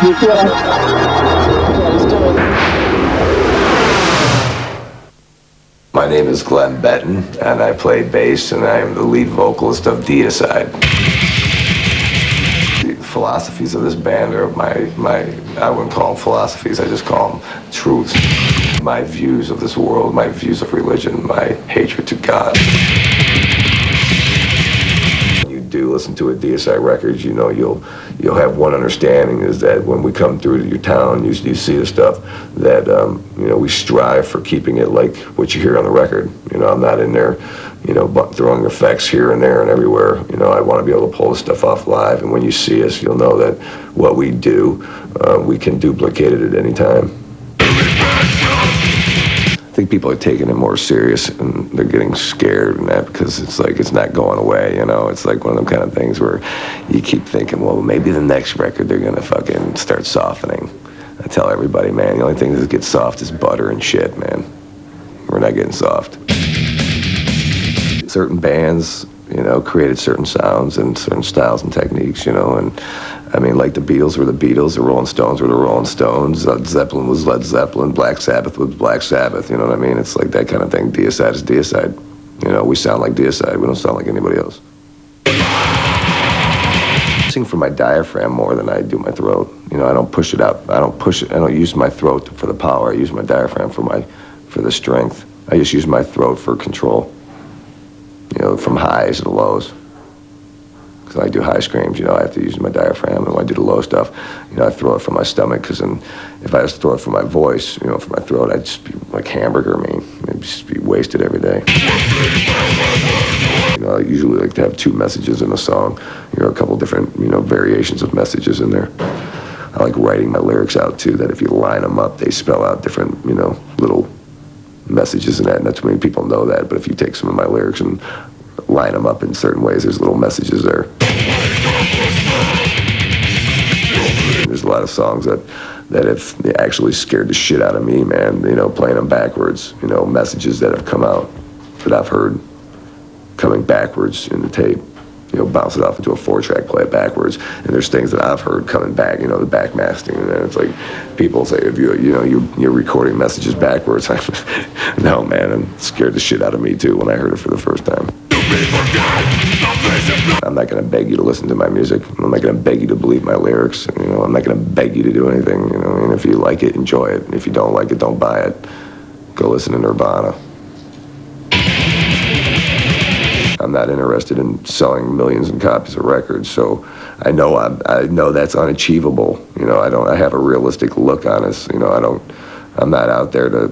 You see what I was doing? My name is Glenn Benton, and I play bass, and I am the lead vocalist of Deicide. The philosophies of this band are I wouldn't call them philosophies, I just call them truths. My views of this world, my views of religion, my hatred to God. When you do listen to a Deicide record, you know you'll have one understanding, is that when we come through to your town, you see the stuff that we strive for keeping it like what you hear on the record. I'm not in there throwing effects here and there and everywhere. I want to be able to pull this stuff off live, and when you see us, you'll know that what we do, we can duplicate it at any time. I think people are taking it more serious, and they're getting scared and that, because it's like it's not going away. It's like one of them kind of things where you keep thinking, well, maybe the next record they're gonna fucking start softening. I tell everybody, man, the only thing that gets soft is butter and shit, man. We're not getting soft. Certain bands, created certain sounds and certain styles and techniques, and I mean, like the Beatles were the Beatles, the Rolling Stones were the Rolling Stones, Led Zeppelin was Led Zeppelin, Black Sabbath was Black Sabbath, you know what I mean? It's like that kind of thing. Deicide is Deicide. We sound like Deicide, we don't sound like anybody else. I sing from my diaphragm more than I do my throat. I don't push it out. I don't use my throat for the power. I use my diaphragm for the strength. I just use my throat for control. From highs to lows. Because when I do high screams, I have to use my diaphragm, and when I do the low stuff, I throw it from my stomach, because then if I just throw it from my voice, from my throat, I'd just be like hamburger meat. I'd just be wasted every day. I usually like to have two messages in a song, a couple different, variations of messages in there. I like writing my lyrics out too, that if you line them up, they spell out different, little messages in that. And not too many people know that, but if you take some of my lyrics and line them up in certain ways, there's little messages there. There's a lot of songs that have actually scared the shit out of me, man, playing them backwards, messages that have come out that I've heard coming backwards in the tape, bounce it off into a 4-track, play it backwards, and there's things that I've heard coming back, the backmasking, and then it's like, people say, if you're recording messages backwards. No, man, it scared the shit out of me too when I heard it for the first time. I'm not going to beg you to listen to my music. I'm not going to beg you to believe my lyrics. I'm not going to beg you to do anything. And if you like it, enjoy it. And if you don't like it, don't buy it. Go listen to Nirvana. I'm not interested in selling millions of copies of records, so I know that's unachievable. I have a realistic look on this. I'm not out there I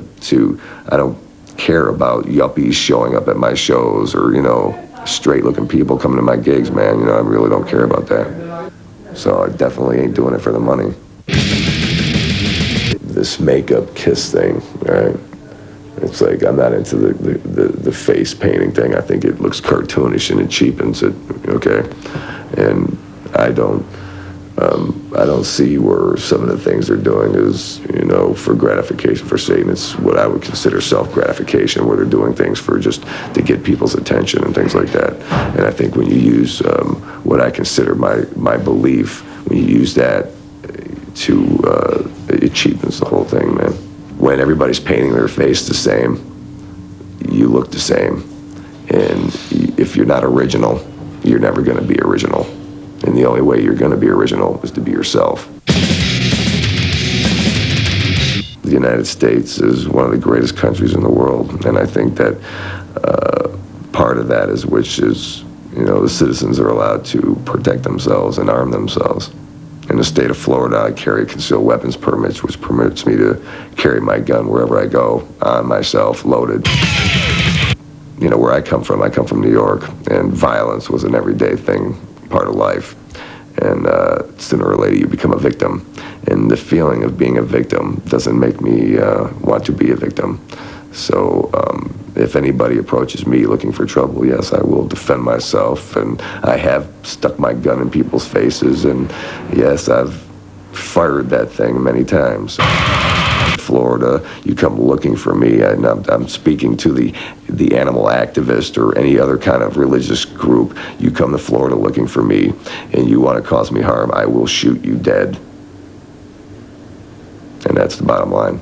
don't care about yuppies showing up at my shows, or straight-looking people coming to my gigs, man. I really don't care about that. So I definitely ain't doing it for the money. This makeup kiss thing, right? It's like, I'm not into the face painting thing. I think it looks cartoonish and it cheapens it, okay? And I don't see where some of the things they're doing is, for gratification for Satan. It's what I would consider self-gratification, where they're doing things for just to get people's attention and things like that. And I think when you use what I consider my belief, when you use that it cheapens the whole thing, man. When everybody's painting their face the same, you look the same. And if you're not original, you're never going to be original. And the only way you're going to be original is to be yourself. The United States is one of the greatest countries in the world, and I think that part of that is the citizens are allowed to protect themselves and arm themselves. In the state of Florida, I carry concealed weapons permits, which permits me to carry my gun wherever I go, on myself, loaded. Where I come from New York, and violence was an everyday thing, part of life. And sooner or later, you become a victim. And the feeling of being a victim doesn't make me want to be a victim. So if anybody approaches me looking for trouble, yes, I will defend myself. And I have stuck my gun in people's faces. And yes, I've fired that thing many times. Florida, you come looking for me, and I'm speaking to the animal activist or any other kind of religious group. You come to Florida looking for me, and you want to cause me harm, I will shoot you dead. And that's the bottom line.